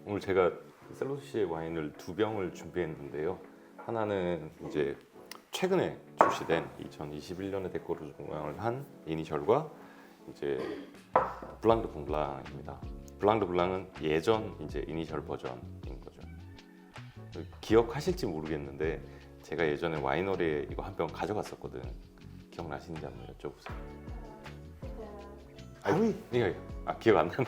오늘 제가 셀로시의 와인을 두 병을 준비했는데요. 하나는 이제 최근에 출시된 2021년에 데코르주망을 한 이니셜과 이제 블랑 드 블랑입니다. 블랑 드 블랑은 예전 이제 이니셜 버전인 거죠. 기억하실지 모르겠는데 제가 예전에 와이너리에 이거 한 병 가져갔었거든. 기억나시는지 한번 여쭤보세요. Ah oui. 이거 기억 안 나네.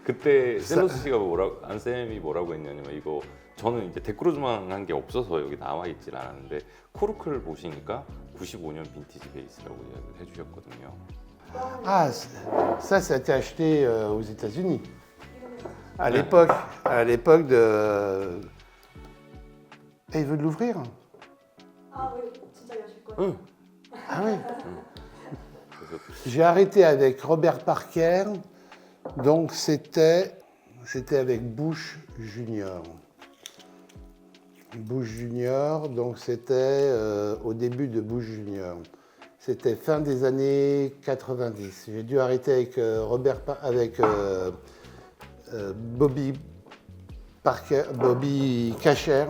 그때 셀로스 씨가 안쌤이 뭐라고 했냐면 이거 저는 이제 데크로즈망한 게 없어서 여기 나와 있질 않았는데 코르크를 보시니까 95년 빈티지 베이스라고 이야기를 해주셨거든요. Ah, ça a été acheté aux États-Unis. À l'époque de. Et il veut l'ouvrir. 아, 왜 진짜 여실 거예요? 응. Ah oui. 그래서 J'ai arrêté avec Robert Parker, donc c'était avec Bush Junior. Bush Junior, donc c'était au début de Bush Junior. C'était fin des années 90. J'ai dû arrêter avec Bobby Parker, Bobby Cacher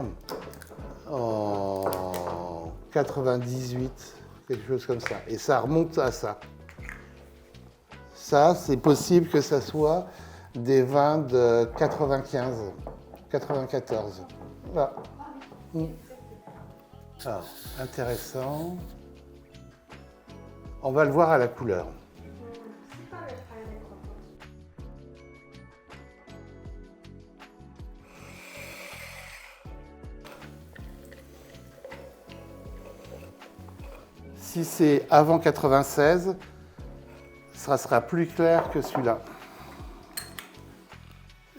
en 98, quelque chose comme ça. Et ça remonte à ça. Ça, c'est possible que ça soit des vins de 95, 94. Voilà. Alors, intéressant. On va le voir à la couleur. 색깔을 봐야 될 것 같아요. Si c'est avant 96, ça sera plus clair que celui-là.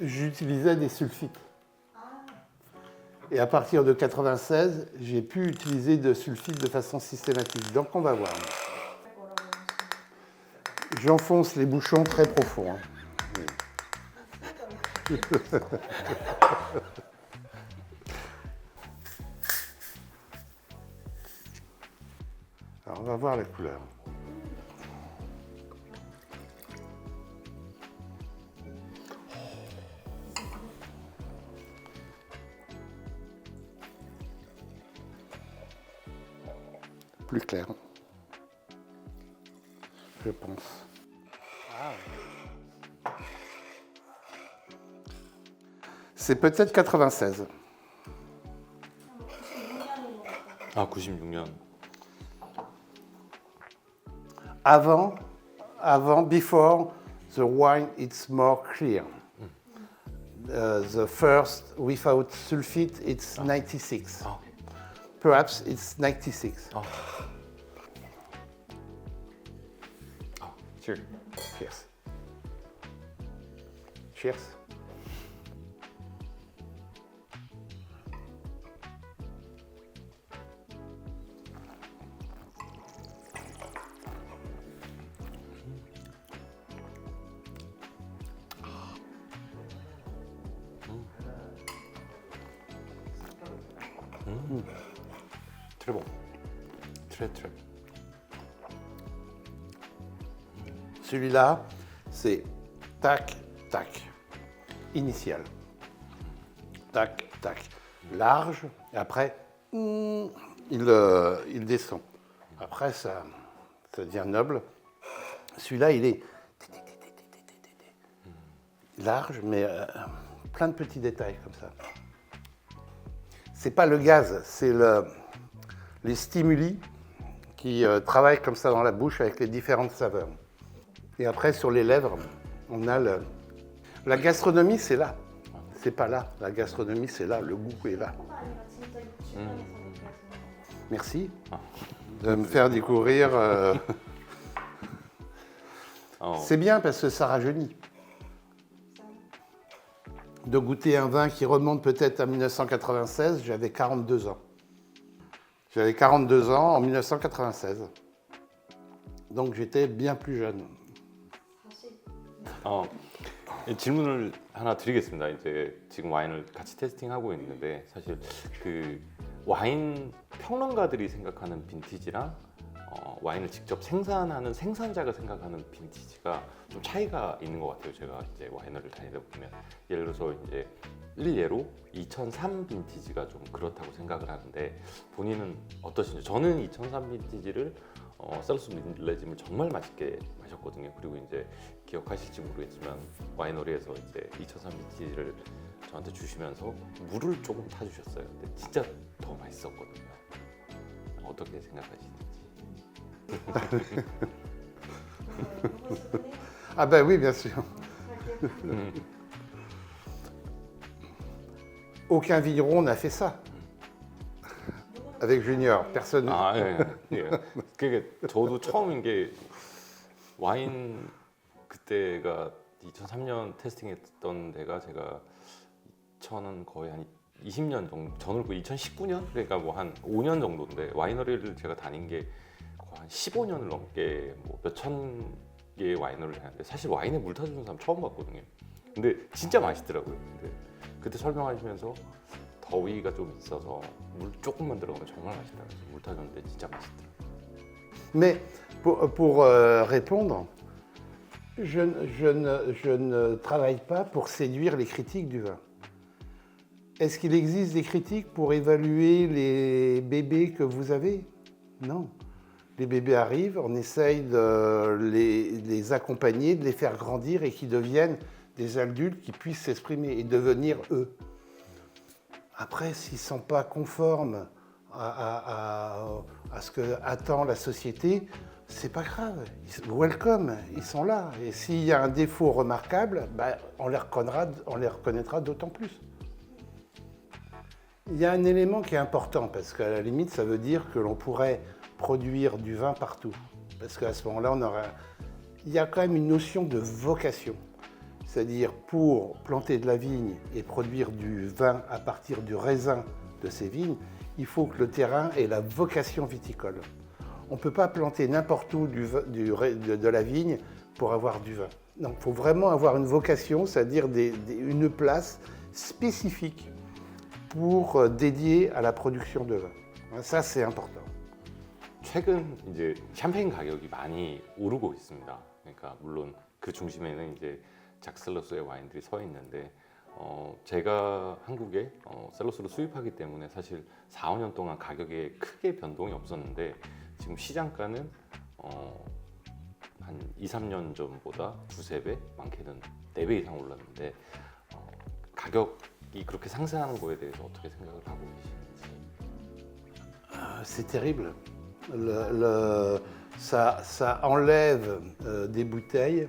J'utilisais des sulfites. Et à partir de 96, j'ai pu utiliser de sulfite de façon systématique. Donc on va voir. 뭐라고 하시나요? J'enfonce les bouchons très profonds. Hein. Alors on va voir la couleur. Plus clair, je pense. C'est peut-être 96. 96년인 것 같아요. 아 96년. Before the wine, it's more clear. The first, without sulfite, it's 96. 아, Perhaps it's 96. cheers. Cheers. Cheers. Très bon. Très. Celui-là, c'est tac, tac. Initial. Tac, tac. Large. Et après, il descend. Après, ça devient noble. Celui-là, il est large, mais plein de petits détails comme ça. C'est pas le gaz, c'est les stimuli qui travaillent comme ça dans la bouche avec les différentes saveurs. Et après, sur les lèvres, on a la gastronomie, c'est là. C'est pas là. La gastronomie, c'est là. Le goût est là. 아니가 진짜 60년에서 느껴지는 Merci de me faire découvrir. C'est bien parce que ça rajeunit. De goûter un vin qui remonte peut-être à 1996, j'avais 42 ans. J'avais 42 ans en 1996. Donc j'étais bien plus jeune. 다시 질문을 하나 드리겠습니다. 이제 지금 와인을 같이 테스팅하고 있는데 사실 그 와인 평론가들이 생각하는 빈티지랑 와인을 직접 생산하는 생산자가 생각하는 빈티지가 좀 차이가 있는 것 같아요. 제가 이제 와이너리를 다니다 보면 예를 들어서 이제 일예로 2003 빈티지가 좀 그렇다고 생각을 하는데 본인은 어떠신지? 저는 2003 빈티지를 셀러스 밀레짐을 정말 맛있게 마셨거든요. 그리고 이제 기억하실지 모르겠지만 와이너리에서 이제 2003 빈티지를 저한테 주시면서 물을 조금 타주셨어요. 근데 진짜 더 맛있었거든요. 어떻게 생각하시는지? Ah ben oui, bien sûr. Aucun vigneron n'a fait ça. Avec Junior, personne. 아, 예. 예. 그게 저도 처음인 게 와인 그때가 2003년 테스팅했던 데가 제가 2000은 거의 한 20년 정도 전을 2019년 그러니까 뭐 한 5년 정도인데 와이너리를 제가 다닌 게 거의 한 15년을 넘게 뭐 몇천 개의 와이너리를 하는데 사실 와인에 물 타주는 사람 처음 봤거든요. 근데 진짜 맛있더라고요. 근데 그때 설명하시면서 더위가 좀 있어서 물 조금만 들어가면 정말 맛있다. 그래서 물 타줬는데 진짜 맛있더라고요. Mais pour répondre, je ne travaille pas pour séduire les critiques du vin. Est-ce qu'il existe des critiques pour évaluer les bébés que vous avez? Non. Les bébés arrivent, on essaye de les accompagner, de les faire grandir et qu'ils deviennent des adultes qui puissent s'exprimer et devenir eux. Après, s'ils ne sont pas conformes à ce que attend la société, c'est pas grave. Welcome, ils sont là. Et s'il y a un défaut remarquable, bah, on les reconnaîtra d'autant plus. Il y a un élément qui est important, parce qu'à la limite, ça veut dire que l'on pourrait produire du vin partout. Parce qu'à ce moment-là, il y a quand même une notion de vocation. C'est-à-dire, pour planter de la vigne et produire du vin à partir du raisin de ces vignes, il faut que le terrain ait la vocation viticole. On ne peut pas planter n'importe où de la vigne pour avoir du vin. Non, il faut vraiment avoir une vocation, c'est-à-dire une place spécifique pour dédier à la production de vin. Ça, c'est important. 최근 이제 샴페인 가격이 많이 오르고 있습니다. 그러니까 물론 그 중심에는 이제 작셀러스의 와인들이 서 있는데 제가 한국에 셀러스를 수입하기 때문에 사실 4, 5년 동안 가격에 크게 변동이 없었는데 지금 시장가는 한 2, 3년 전보다 두세 배, 많게는 4배 이상 올랐는데 가격이 그렇게 상승하는 거에 대해서 어떻게 생각을 하고 계시는지? C'est terrible. Ça enlève des bouteilles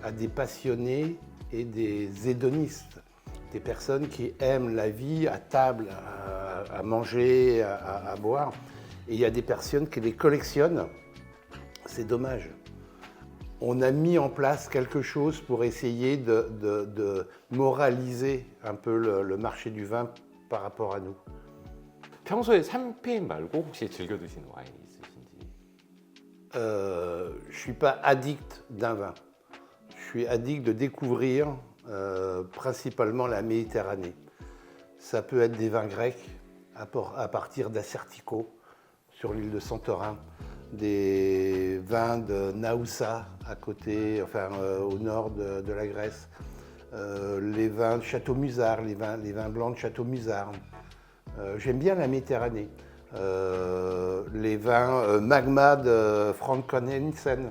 à des passionnés et des hédonistes, des personnes qui aiment la vie à table, à manger, à boire. Et il y a des personnes qui les collectionnent. C'est dommage. On a mis en place quelque chose pour essayer de moraliser un peu le marché du vin par rapport à nous. 평소에 샴페인 말고 혹시 즐겨 드시는 와인이 있으신지? Je ne suis pas addict d'un vin. Je suis addict de découvrir principalement la Méditerranée. Ça peut être des vins grecs à partir d'Assertico sur l'île de Santorin, des vins de Naoussa à côté, enfin au nord de la Grèce, les vins de Château-Musard, les vins blancs de Château-Musard. J'aime bien la Méditerranée. Les vins Magma de Frank Cornelissen,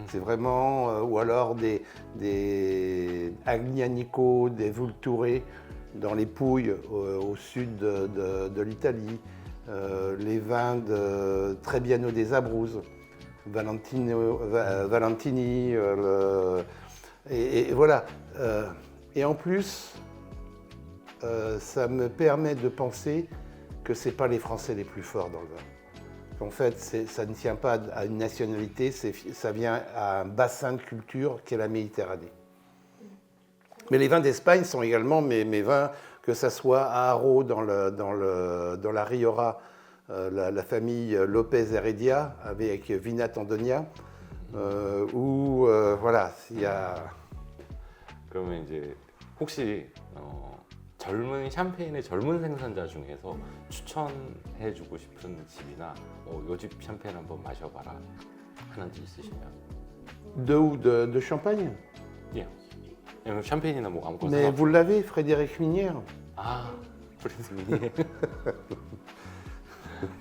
c'est vraiment, ou alors des Aglianico, des Vulture dans les Pouilles au sud de l'Italie, les vins de Trebbiano des Abruzzes, Valentini, et voilà. Et en plus, ça me permet de penser que ce n'est pas les Français les plus forts dans le vin. En fait, ça ne tient pas à une nationalité, ça vient à un bassin de culture qui est la Méditerranée. Mais les vins d'Espagne sont également mes vins, que ce soit à Haro, dans la Rioja, la famille Lopez Heredia, avec Vinat Andonia, où, voilà, il y a... 그러면 이제 혹시 젊은 샴페인의 젊은 생산자 중에서 추천해주고 싶은 집이나 요 집 샴페인 한번 마셔봐라 하는 집 있으시면 De champagne. 예. 왜냐면 샴페인이나 뭐 아무거나 Mais vous l'avez, Frédéric Minière. 아 프레드 미니에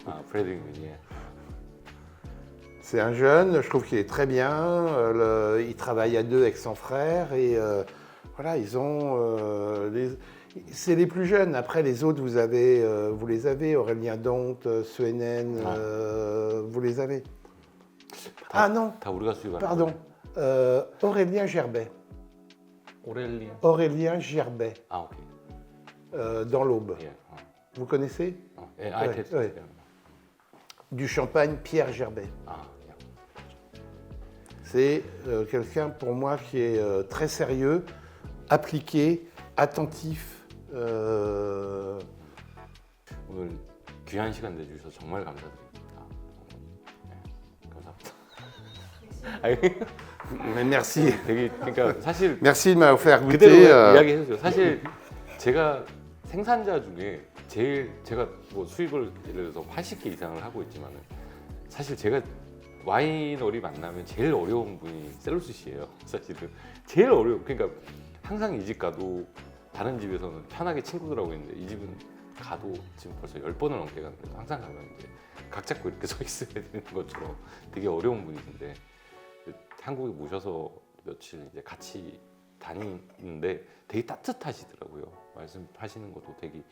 아 프레드 미니에 C'est un jeune, je trouve qu'il est très bien. Il travaille à deux avec son frère et voilà, ils ont. C'est les plus jeunes. Après, les autres, vous les avez. Aurélien Donte, Suenen, vous les avez. Ah non, 다 우리가 수입하는 pardon. Aurélien Gerbet. 오렐리아 Aurélien Gerbet, 아 오케이 dans l'Aube. 예, Vous connaissez 예, Ouais, 됐 ouais. Du champagne, Pierre Gerbet. 아, 예. C'est quelqu'un pour moi qui est très sérieux, appliqué, attentif. 오늘 귀한 시간 내주셔서 정말 감사드립니다. 네, 감사합니다. 아니, Merci. 되게 그러니까 사실 Merci de m'avoir fait goûter. 그대로 이야기해주세요. 사실 제가 생산자 중에 제가 뭐 수입을 예를 들어서 80개 이상을 하고 있지만은 사실 제가 와이너리 만나면 제일 어려운 분이 셀루스 씨예요. 사실은 제일 어려워. 그러니까 항상 이 집 가도 다른 집에서는 편하게 친구들하고 있는데 이 집은 가도 지금 벌써 10번을 넘게 갔는데 항상 가면 이제 각 잡고 이렇게 서 있어야 되는 것처럼 되게 어려운 분이신데 한국에 모셔서 며칠 이제 같이 다니는데 되게 따뜻하시더라고요. 말씀하시는 것도 되게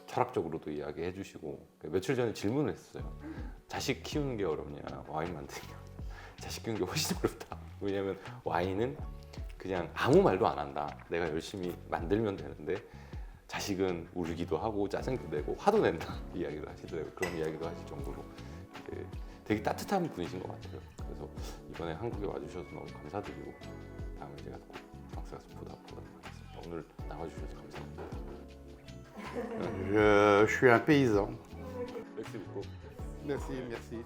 철학적으로도 이야기해 주시고 며칠 전에 질문을 했어요. 자식 키우는 게 어렵냐 와인 만드는 게 어렵냐. 자식 키우는 게 훨씬 어렵다. 왜냐면 와인은 그냥 아무 말도 안 한다. 내가 열심히 만들면 되는데 자식은 울기도 하고 짜증도 내고 화도 낸다 이야기를 하시더라고요. 그런 이야기도 하실 정도로 되게 따뜻한 분이신 것 같아요. 그래서 이번에 한국에 와주셔서 너무 감사드리고 다음에 제가 꼭 프랑스 가서 보도록 하겠습니다. 오늘 나와주셔서 감사합니다. Je suis un paysan. merci beaucoup. Merci.